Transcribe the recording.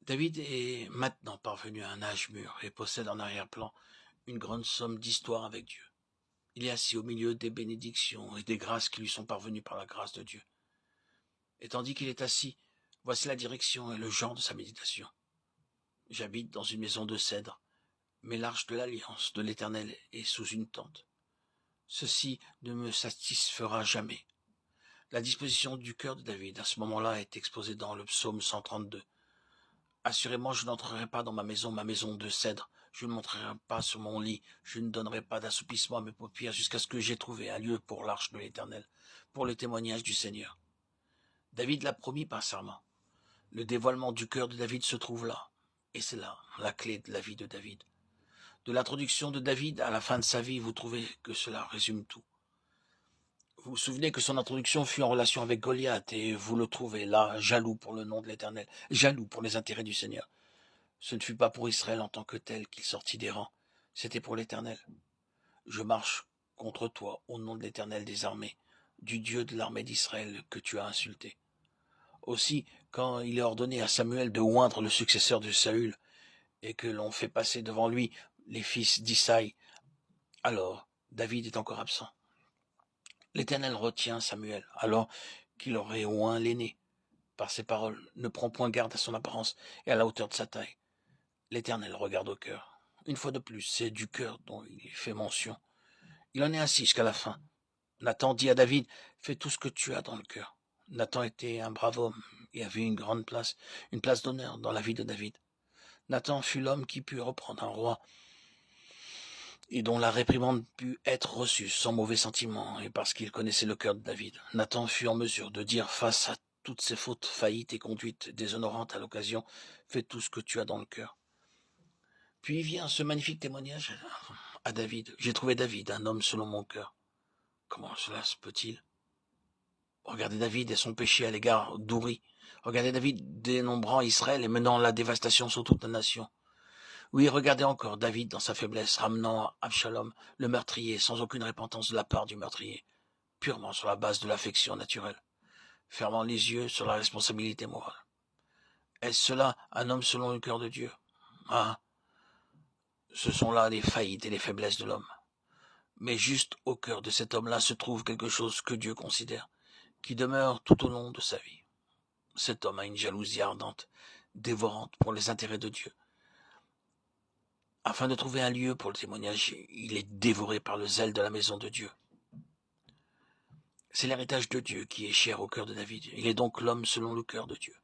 David est maintenant parvenu à un âge mûr et possède en arrière-plan une grande somme d'histoire avec Dieu. Il est assis au milieu des bénédictions et des grâces qui lui sont parvenues par la grâce de Dieu. Et tandis qu'il est assis, voici la direction et le genre de sa méditation. J'habite dans une maison de cèdre, mais l'arche de l'alliance de l'Éternel est sous une tente. Ceci ne me satisfera jamais. La disposition du cœur de David à ce moment-là est exposée dans le psaume 132. Assurément, je n'entrerai pas dans ma maison de cèdre. Je ne monterai pas sur mon lit. Je ne donnerai pas d'assoupissement à mes paupières jusqu'à ce que j'aie trouvé un lieu pour l'arche de l'Éternel, pour le témoignage du Seigneur. David l'a promis par serment. Le dévoilement du cœur de David se trouve là. Et c'est là la clé de la vie de David. De l'introduction de David à la fin de sa vie, vous trouvez que cela résume tout. Vous vous souvenez que son introduction fut en relation avec Goliath et vous le trouvez là, jaloux pour le nom de l'Éternel, jaloux pour les intérêts du Seigneur. Ce ne fut pas pour Israël en tant que tel qu'il sortit des rangs, c'était pour l'Éternel. Je marche contre toi au nom de l'Éternel des armées, du Dieu de l'armée d'Israël que tu as insulté. Aussi, quand il est ordonné à Samuel de oindre le successeur de Saül, et que l'on fait passer devant lui les fils d'Isaïe, alors David est encore absent. L'Éternel retient Samuel, alors qu'il aurait oint l'aîné. Par ses paroles, ne prend point garde à son apparence et à la hauteur de sa taille. L'Éternel regarde au cœur. Une fois de plus, c'est du cœur dont il fait mention. Il en est ainsi jusqu'à la fin. Nathan dit à David, fais tout ce que tu as dans le cœur. Nathan était un brave homme et avait une grande place, une place d'honneur dans la vie de David. Nathan fut l'homme qui put reprendre un roi et dont la réprimande put être reçue sans mauvais sentiment et parce qu'il connaissait le cœur de David. Nathan fut en mesure de dire face à toutes ses fautes, faillites et conduites déshonorantes à l'occasion, fais tout ce que tu as dans le cœur. Puis vient ce magnifique témoignage à David. J'ai trouvé David, un homme selon mon cœur. Comment cela se peut-il? Regardez David et son péché à l'égard d'Ouri. Regardez David dénombrant Israël et menant la dévastation sur toute la nation. Oui, regardez encore David dans sa faiblesse, ramenant Absalom, le meurtrier, sans aucune repentance de la part du meurtrier, purement sur la base de l'affection naturelle, fermant les yeux sur la responsabilité morale. Est-ce cela un homme selon le cœur de Dieu? Ah, ce sont là les faillites et les faiblesses de l'homme. Mais juste au cœur de cet homme-là se trouve quelque chose que Dieu considère, qui demeure tout au long de sa vie. Cet homme a une jalousie ardente, dévorante pour les intérêts de Dieu. Afin de trouver un lieu pour le témoignage, il est dévoré par le zèle de la maison de Dieu. C'est l'héritage de Dieu qui est cher au cœur de David. Il est donc l'homme selon le cœur de Dieu.